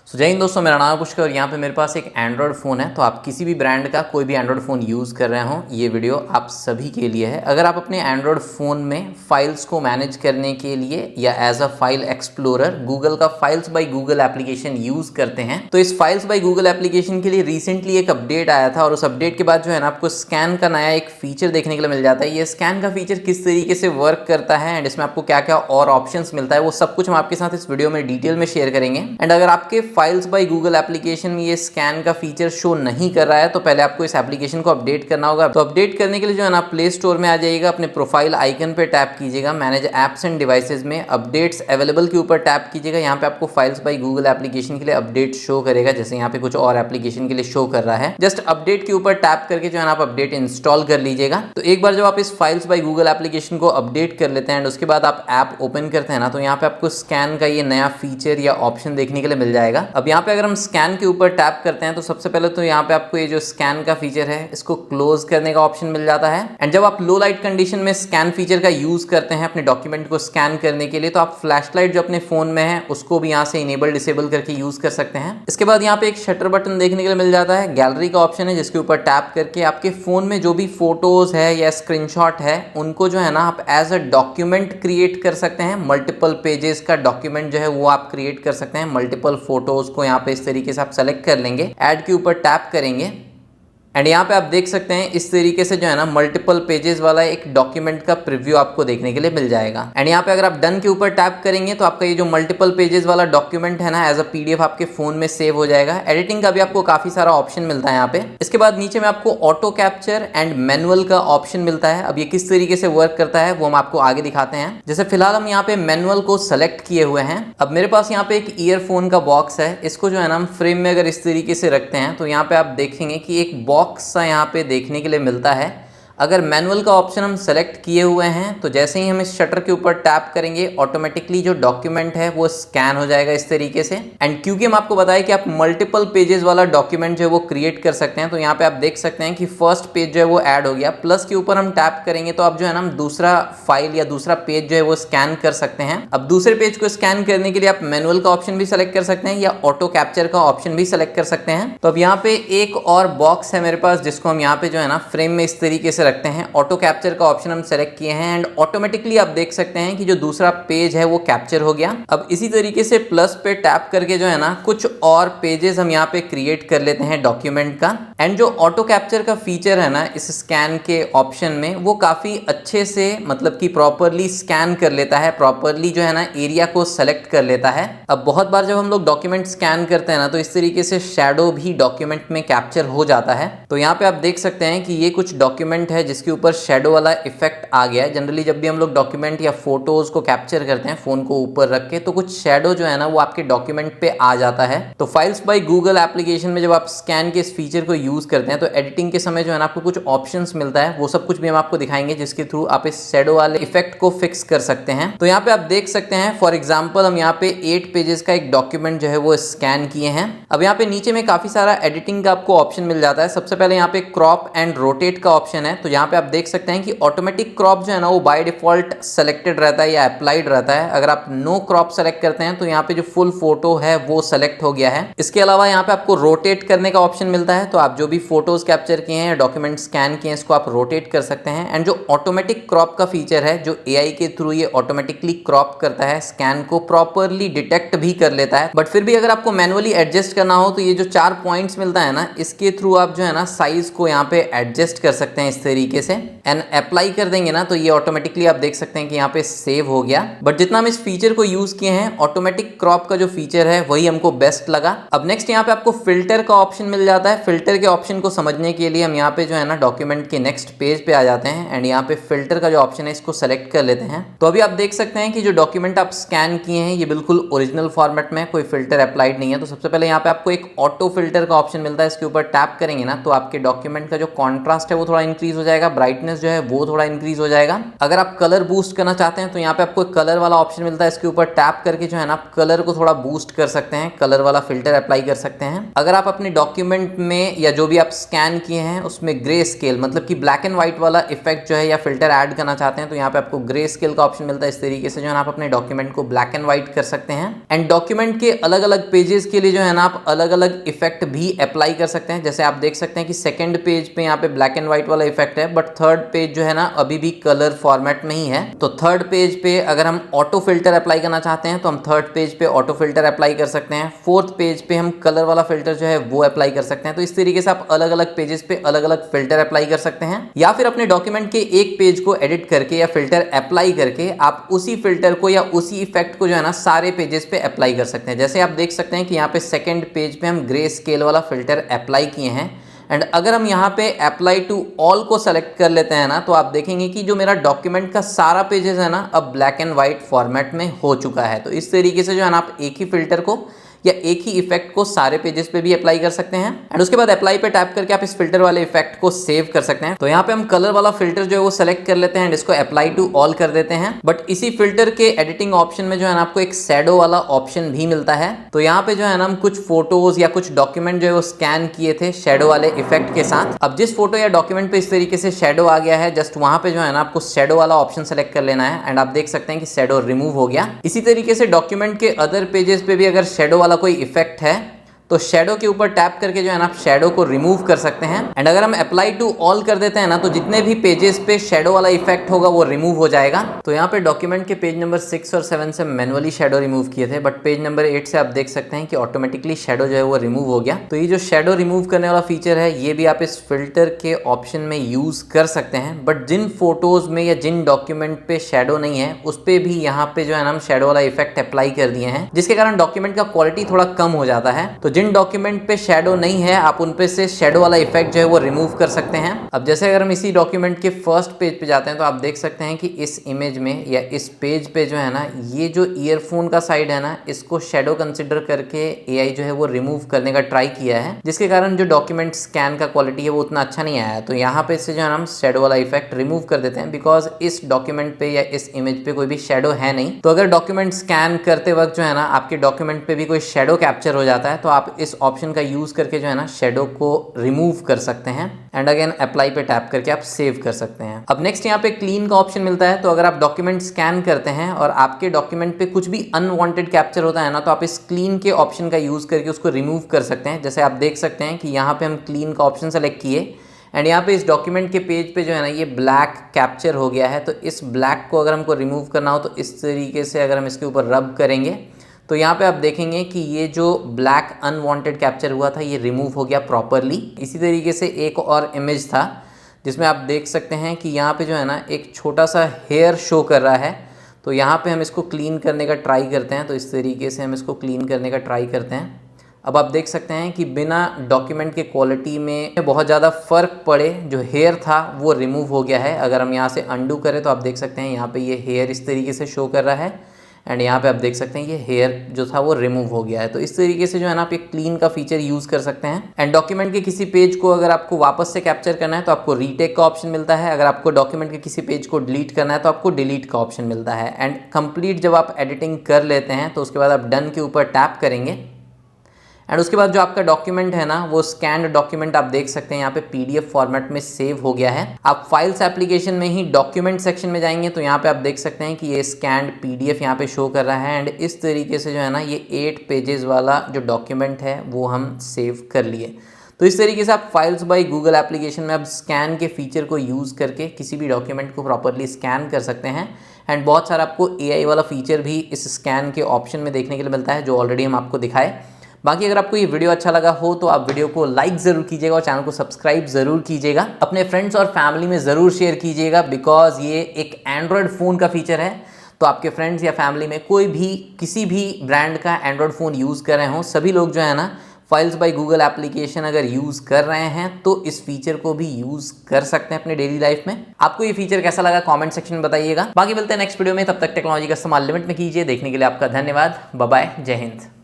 जय हिंद दोस्तों, मेरा नाम है पुष्कर और यहाँ पे मेरे पास एक एंड्रॉयड फ़ोन है। तो आप किसी भी ब्रांड का कोई भी एंड्रॉयड फ़ोन यूज़ कर रहे हो, ये वीडियो आप सभी के लिए है। अगर आप अपने एंड्रॉयड फ़ोन में फाइल्स को मैनेज करने के लिए या as a file explorer Google का files by Google application use करते हैं, तो इस फाइल्स बाय गूगल एप्लीकेशन के लिए रिसेंटली एक अपडेट आया था और उस अपडेट के बाद जो है ना, आपको स्कैन का नया एक फीचर देखने के लिए मिल जाता है। ये स्कैन का फीचर किस तरीके से वर्क करता है एंड इसमें आपको क्या क्या और ऑप्शंस मिलता है, वो सब कुछ हम आपके साथ इस वीडियो में डिटेल में शेयर करेंगे। एंड अगर आपके फाइल्स बाय गूगल एप्लीकेशन में ये स्कैन का फीचर शो नहीं कर रहा है तो पहले आपको इस एप्लीकेशन को अपडेट करना होगा। तो अपडेट करने के लिए जो है ना, प्ले स्टोर में आ जाइएगा, अपने प्रोफाइल आइकन पे टैप कीजिएगा, मैनेज एप्स एंड डिवाइसेज में अपडेट्स अवेलेबल के ऊपर टैप कीजिएगा। यहाँ पे आपको फाइल्स बाय गूगल एप्लीकेशन के लिए अपडेट शो करेगा, जैसे यहाँ पे कुछ और एप्लीकेशन के लिए शो कर रहा है। जस्ट अपडेट के ऊपर टैप करके जो है ना, आप अपडेट इंस्टॉल कर लीजिएगा। तो एक बार जब आप इस फाइल्स बाय गूगल एप्लीकेशन को अपडेट कर लेते हैं एंड उसके बाद आप ऐप ओपन करते हैं ना, तो यहाँ पे आपको स्कैन का ये नया फीचर या ऑप्शन देखने के लिए मिल जाएगा। अब यहाँ पे अगर हम स्कैन के ऊपर टैप करते हैं तो सबसे पहले तो यहाँ पे आपको ये जो स्कैन का फीचर है इसको क्लोज करने का ऑप्शन मिल जाता है। एंड जब आप लो लाइट कंडीशन में स्कैन फीचर का यूज करते हैं अपने डॉक्यूमेंट को स्कैन करने के लिए, तो आप फ्लैश लाइट जो अपने फोन में है उसको भी यहाँ से इनेबल डिसेबल करके यूज कर सकते हैं। इसके बाद यहाँ पे एक शटर बटन देखने के लिए मिल जाता है, गैलरी का ऑप्शन है जिसके ऊपर टैप करके आपके फोन में जो भी फोटोज है या स्क्रीनशॉट है उनको जो है ना, आप एज अ डॉक्यूमेंट क्रिएट कर सकते हैं। मल्टीपल पेजेस का डॉक्यूमेंट जो है वो आप क्रिएट कर सकते हैं। मल्टीपल फोटोज को यहाँ पे इस तरीके से आप सेलेक्ट कर लेंगे, ऐड के ऊपर टैप करेंगे एंड यहाँ पे आप देख सकते हैं इस तरीके से जो है ना, मल्टीपल पेजेस वाला एक डॉक्यूमेंट का प्रीव्यू आपको देखने के लिए मिल जाएगा। एंड यहाँ पे अगर आप डन के ऊपर टैप करेंगे तो आपका ये जो मल्टीपल पेजेस वाला डॉक्यूमेंट है ना, एज अ पीडीएफ आपके फोन में सेव हो जाएगा। एडिटिंग का भी आपको काफी सारा ऑप्शन मिलता है यहाँ पे। इसके बाद नीचे में आपको ऑटो कैप्चर एंड मैनुअल का ऑप्शन मिलता है। अब ये किस तरीके से वर्क करता है वो हम आपको आगे दिखाते हैं। जैसे फिलहाल हम यहाँ पे मैनुअल को सेलेक्ट किए हुए हैं। अब मेरे पास यहाँ पे एक ईयरफोन का बॉक्स है, इसको जो है ना, हम फ्रेम में अगर इस तरीके से रखते हैं तो यहाँ पे आप देखेंगे कि एक बॉक्स सा यहाँ पे देखने के लिए मिलता है। अगर मैनुअल का ऑप्शन हम सेलेक्ट किए हुए हैं तो जैसे ही हम इस शटर के ऊपर टैप करेंगे ऑटोमेटिकली जो डॉक्यूमेंट है वो स्कैन हो जाएगा इस तरीके से। एंड क्योंकि हम आपको बताया कि आप मल्टीपल पेजेस वाला डॉक्यूमेंट जो है वो क्रिएट कर सकते हैं, तो यहाँ पे आप देख सकते हैं कि फर्स्ट पेज जो है वो ऐड हो गया। प्लस के ऊपर हम टैप करेंगे तो अब जो है ना, हम दूसरा फाइल या दूसरा पेज जो है वो स्कैन कर सकते हैं। अब दूसरे पेज को स्कैन करने के लिए आप मैनुअल का ऑप्शन भी सेलेक्ट कर सकते हैं या ऑटो कैप्चर का ऑप्शन भी सेलेक्ट कर सकते हैं। तो अब यहाँ पे एक और बॉक्स है मेरे पास जिसको हम यहाँ पे जो है ना, फ्रेम में इस तरीके से रखते हैं। ऑटो कैप्चर का ऑप्शन हम सेलेक्ट किए हैं एंड ऑटोमेटिकली आप देख सकते हैं कि जो दूसरा पेज है वो कैप्चर हो गया। अब इसी तरीके से प्लस पे टैप करके जो है ना, कुछ और पेजेस हम यहाँ पे क्रिएट कर लेते हैं डॉक्यूमेंट का। एंड जो ऑटो कैप्चर का फीचर है ना इस स्कैन के ऑप्शन में, वो काफी अच्छे से मतलब कि प्रॉपरली स्कैन कर लेता है, प्रॉपरली जो है ना एरिया को सेलेक्ट कर लेता है। अब बहुत बार जब हम लोग डॉक्यूमेंट स्कैन करते हैं ना, तो इस तरीके से शैडो भी डॉक्यूमेंट में कैप्चर हो जाता है। तो यहाँ पे आप देख सकते हैं कि ये कुछ डॉक्यूमेंट है जिसके ऊपर शैडो वाला इफेक्ट आ गया है। जनरली जब भी हम लोग डॉक्यूमेंट या फोटोज को कैप्चर करते हैं फोन को ऊपर रख के, तो कुछ शैडो जो है ना वो आपके डॉक्यूमेंट पे आ जाता है। तो फाइल्स बाय गूगल एप्लीकेशन में जब आप स्कैन के इस फीचर को यूज करते हैं तो एडिटिंग के समय जो है ना, आपको कुछ ऑप्शंस मिलता है, वो सब कुछ भी हम आपको दिखाएंगे जिसके थ्रू आप इस शैडो वाले इफेक्ट को फिक्स कर सकते हैं। तो यहाँ पे आप देख सकते हैं, फॉर एग्जाम्पल हम यहाँ पे 8 पेजेस का एक डॉक्यूमेंट जो है वो स्कैन किए हैं। अब यहाँ पे नीचे में काफी सारा एडिटिंग का आपको ऑप्शन मिल जाता है। सबसे पहले यहाँ पे क्रॉप एंड रोटेट का ऑप्शन है। तो यहाँ पे आप देख सकते हैं कि ऑटोमेटिक क्रॉप जो है ना वो बाय डिफॉल्ट सेलेक्टेड रहता है या अप्लाइड रहता है। अगर आप नो क्रॉप सेलेक्ट करते हैं तो यहाँ पे जो फुल फोटो है वो सेलेक्ट हो गया है। इसके अलावा यहाँ पे आपको रोटेट करने का ऑप्शन मिलता है। तो आप जो भी फोटोज कैप्चर किए हैं या डॉक्यूमेंट स्कैन किए हैं, इसको आप रोटेट कर सकते हैं। एंड जो ऑटोमेटिक क्रॉप का फीचर है, जो एआई के थ्रू ये ऑटोमेटिकली क्रॉप करता है, स्कैन को प्रॉपरली डिटेक्ट भी कर लेता है। बट फिर भी अगर आपको मैनुअली एडजस्ट करना हो तो ये जो 4 पॉइंट्स मिलता है ना, इसके थ्रू आप जो है ना साइज को यहाँ पे एडजस्ट कर सकते हैं इस तरीके से। एंड अप्लाई कर देंगे ना तो ये ऑटोमेटिकली आप देख सकते हैं कि यहाँ पे सेव हो गया। बट जितना हम इस फीचर को यूज किए हैं, ऑटोमेटिक क्रॉप का जो फीचर है वही हमको बेस्ट लगा। अब नेक्स्ट यहाँ पे आपको फिल्टर का ऑप्शन मिल जाता है। फिल्टर के ऑप्शन को समझने के लिए हम यहाँ पे जो है ना, डॉक्यूमेंट के नेक्स्ट पेज पे आ जाते हैं एंड यहाँ पे फिल्टर का जो ऑप्शन है इसको सेलेक्ट कर लेते हैं। तो अभी आप देख सकते हैं कि जो डॉक्यूमेंट आप स्कैन किए हैं ये बिल्कुल ओरिजिनल फॉर्मेट में, कोई फिल्टर अप्लाइड नहीं है। तो सबसे पहले यहाँ पे आपको एक ऑटो फिल्टर का ऑप्शन मिलता है, इसके ऊपर टैप करेंगे ना तो आपके डॉक्यूमेंट का जो कॉन्ट्रास्ट है वो थोड़ा इंक्रीज हो जाएगा, ब्राइटनेस जो है वो थोड़ा इंक्रीज हो जाएगा। अगर आप कलर बूस्ट करना चाहते हैं तो यहाँ पे आपको कलर वाला ऑप्शन मिलता है, इसके ऊपर टैप करके जो है ना आप कलर को थोड़ा बूस्ट कर सकते हैं, कलर वाला फिल्टर अप्लाई कर सकते हैं। अगर आप अपने डॉक्यूमेंट में या जो भी आप स्कैन किए हैं उसमें ग्रे स्केल मतलब कि ब्लैक एंड व्हाइट वाला इफेक्ट जो है या फिल्टर ऐड करना चाहते हैं तो यहाँ पे आपको ग्रे स्केल का ऑप्शन मिलता है। इस तरीके से जो है ना आप अपने डॉक्यूमेंट को ब्लैक एंड व्हाइट कर सकते हैं। एंड डॉक्यूमेंट के अलग अलग पेजेस के लिए जो है ना आप अलग अलग इफेक्ट भी अप्लाई कर सकते हैं। जैसे आप देख सकते हैं कि सेकंड पेज पे यहाँ पे ब्लैक एंड व्हाइट वाला इफेक्ट है, बट थर्ड पेज जो है ना अभी भी कलर फॉर्मेट में ही है। तो थर्ड पेज पे अगर हम ऑटो फिल्टर अप्लाई करना चाहते हैं तो हम थर्ड पेज पे ऑटो फिल्टर अप्लाई कर सकते हैं। फोर्थ पेज पे हम कलर वाला फिल्टर जो है वो अप्लाई कर सकते हैं। तो इस तरीके से आप अलग अलग पेजेस पे अलग अलग फिल्टर अप्लाई कर सकते हैं, या फिर अपने डॉक्यूमेंट के एक पेज को एडिट करके या फिल्टर अप्लाई करके आप उसी फिल्टर को या उसी इफेक्ट को जो है ना सारे पेजेस पे अप्लाई कर सकते हैं। जैसे आप देख सकते हैं कि यहाँ पे सेकंड पेज पे हम ग्रे स्केल वाला फिल्टर अप्लाई किए हैं। एंड अगर हम यहाँ पे अप्लाई टू ऑल को सेलेक्ट कर लेते हैं ना तो आप देखेंगे कि जो मेरा डॉक्यूमेंट का सारा पेजेस है ना अब ब्लैक एंड व्हाइट फॉर्मेट में हो चुका है। तो इस तरीके से जो है ना आप एक ही फिल्टर को या एक ही इफेक्ट को सारे पेजेस पे भी अप्लाई कर सकते हैं। एंड उसके बाद अप्लाई पे टैप करके आप इस फिल्टर वाले इफेक्ट को सेव कर सकते हैं। तो यहाँ पे हम कलर वाला फिल्टर जो है वो सेलेक्ट कर लेते हैं एंड इसको अप्लाई टू ऑल कर देते हैं। बट इसी फिल्टर के एडिटिंग ऑप्शन में जो है ना आपको एक शैडो वाला ऑप्शन भी मिलता है। तो यहाँ पे जो है ना हम कुछ फोटोज या कुछ डॉक्यूमेंट जो है वो स्कैन किए थे शैडो वाले इफेक्ट के साथ। अब जिस फोटो या डॉक्यूमेंट पे इस तरीके से शैडो आ गया है, जस्ट वहां पे जो है ना आपको शैडो वाला ऑप्शन सेलेक्ट कर लेना है एंड आप देख सकते हैं कि शैडो रिमूव हो गया। इसी तरीके से डॉक्यूमेंट के अदर पेजेस पे भी अगर शैडो वाला कोई इफेक्ट है तो शैडो के ऊपर टैप करके जो है ना आप शैडो को रिमूव कर सकते हैं। एंड अगर हम अप्लाई टू ऑल कर देते हैं ना तो जितने भी पेजेस पे शैडो वाला इफेक्ट होगा वो रिमूव हो जाएगा। तो यहाँ पे डॉक्यूमेंट के पेज नंबर 6 और 7 से मैनुअली शैडो रिमूव किए थे, बट पेज नंबर 8 से आप देख सकते हैं कि ऑटोमेटिकली शैडो जो है वो रिमूव हो गया। तो ये जो शैडो रिमूव करने वाला फीचर है ये भी आप इस फिल्टर के ऑप्शन में यूज कर सकते हैं। बट जिन फोटोज में या जिन डॉक्यूमेंट पे शैडो नहीं है उस पे भी यहाँ पे जो है ना हम शैडो वाला इफेक्ट अप्लाई कर दिए हैं, जिसके कारण डॉक्यूमेंट का क्वालिटी थोड़ा कम हो जाता है। तो जिन डॉक्यूमेंट पे शैडो नहीं है आप उन पे से शैडो वाला इफेक्ट जो है वो रिमूव कर सकते हैं। अब जैसे अगर हम इसी डॉक्यूमेंट के फर्स्ट पेज पे जाते हैं तो आप देख सकते हैं कि इस इमेज में या इस पेज पे जो है ना ये जो ईयरफोन का साइड है ना इसको शैडो कंसिडर करके एआई जो है वो रिमूव करने का ट्राई किया है, जिसके कारण जो डॉक्यूमेंट स्कैन का क्वालिटी है वो उतना अच्छा नहीं आया। तो यहाँ पे से जो है हम शैडो वाला इफेक्ट रिमूव कर देते हैं, बिकॉज इस डॉक्यूमेंट पे या इस इमेज पे कोई भी शैडो है नहीं। तो अगर डॉक्यूमेंट स्कैन करते वक्त जो है ना आपके डॉक्यूमेंट पे भी कोई शैडो कैप्चर हो जाता है तो आप इस ऑप्शन का यूज करके जो है ना शैडो को रिमूव कर सकते हैं एंड अगेन अप्लाई पे टैप करके आप सेव कर सकते हैं। अब नेक्स्ट यहाँ पे क्लीन का ऑप्शन मिलता है। तो अगर आप डॉक्यूमेंट स्कैन करते हैं और आपके डॉक्यूमेंट पे कुछ भी अनवांटेड कैप्चर होता है ना तो आप इस क्लीन के ऑप्शन का यूज करके उसको रिमूव कर सकते हैं। जैसे आप देख सकते हैं कि यहाँ पे हम क्लीन का ऑप्शन सेलेक्ट किए एंड यहाँ पे इस डॉक्यूमेंट के पेज पे जो है ना ये ब्लैक कैप्चर हो गया है। तो इस ब्लैक को अगर हमको रिमूव करना हो तो इस तरीके से अगर हम इसके ऊपर रब करेंगे तो यहाँ पे आप देखेंगे कि ये जो ब्लैक अनवांटेड कैप्चर हुआ था ये रिमूव हो गया प्रॉपरली। इसी तरीके से एक और इमेज था जिसमें आप देख सकते हैं कि यहाँ पे जो है ना एक छोटा सा हेयर शो कर रहा है। तो यहाँ पे हम इसको क्लीन करने का ट्राई करते हैं। तो इस तरीके से हम इसको क्लीन करने का ट्राई करते हैं। अब आप देख सकते हैं कि बिना डॉक्यूमेंट के क्वालिटी में बहुत ज़्यादा फ़र्क पड़े जो हेयर था वो रिमूव हो गया है। अगर हम यहाँ से अंडू करें तो आप देख सकते हैं यहाँ पे ये हेयर इस तरीके से शो कर रहा है एंड यहाँ पे आप देख सकते हैं ये हेयर जो था वो रिमूव हो गया है। तो इस तरीके से जो है ना आप एक क्लीन का फीचर यूज़ कर सकते हैं। एंड डॉक्यूमेंट के किसी पेज को अगर आपको वापस से कैप्चर करना है तो आपको रीटेक का ऑप्शन मिलता है। अगर आपको डॉक्यूमेंट के किसी पेज को डिलीट करना है तो आपको डिलीट का ऑप्शन मिलता है। एंड कंप्लीट जब आप एडिटिंग कर लेते हैं तो उसके बाद आप डन के ऊपर टैप करेंगे एंड उसके बाद जो आपका डॉक्यूमेंट है ना वो स्कैन्ड डॉक्यूमेंट आप देख सकते हैं यहाँ पे पीडीएफ फॉर्मेट में सेव हो गया है। आप फाइल्स एप्लीकेशन में ही डॉक्यूमेंट सेक्शन में जाएंगे तो यहाँ पे आप देख सकते हैं कि ये स्कैन्ड पीडीएफ यहाँ पे शो कर रहा है एंड इस तरीके से जो है ना ये 8 पेजेस वाला जो डॉक्यूमेंट है वो हम सेव कर लिए। तो इस तरीके से आप फाइल्स बाय गूगल एप्लीकेशन में आप स्कैन के फीचर को यूज़ करके किसी भी डॉक्यूमेंट को प्रॉपरली स्कैन कर सकते हैं। एंड बहुत सारा आपको एआई वाला फीचर भी इस स्कैन के ऑप्शन में देखने के लिए मिलता है जो ऑलरेडी हम आपको दिखाए। बाकी अगर आपको ये वीडियो अच्छा लगा हो तो आप वीडियो को लाइक ज़रूर कीजिएगा और चैनल को सब्सक्राइब ज़रूर कीजिएगा। अपने फ्रेंड्स और फैमिली में ज़रूर शेयर कीजिएगा, बिकॉज ये एक एंड्रॉयड फ़ोन का फीचर है। तो आपके फ्रेंड्स या फैमिली में कोई भी किसी भी ब्रांड का एंड्रॉयड फ़ोन यूज़ कर रहे हों, सभी लोग जो है ना फाइल्स बाय गूगल एप्लीकेशन अगर यूज़ कर रहे हैं तो इस फीचर को भी यूज़ कर सकते हैं अपने डेली लाइफ में। आपको ये फीचर कैसा लगा कमेंट सेक्शन में बताइएगा। बाकी मिलते हैं नेक्स्ट वीडियो में, तब तक टेक्नोलॉजी का इस्तेमाल लिमिट में कीजिए। देखने के लिए आपका धन्यवाद। बाय बाय, जय हिंद।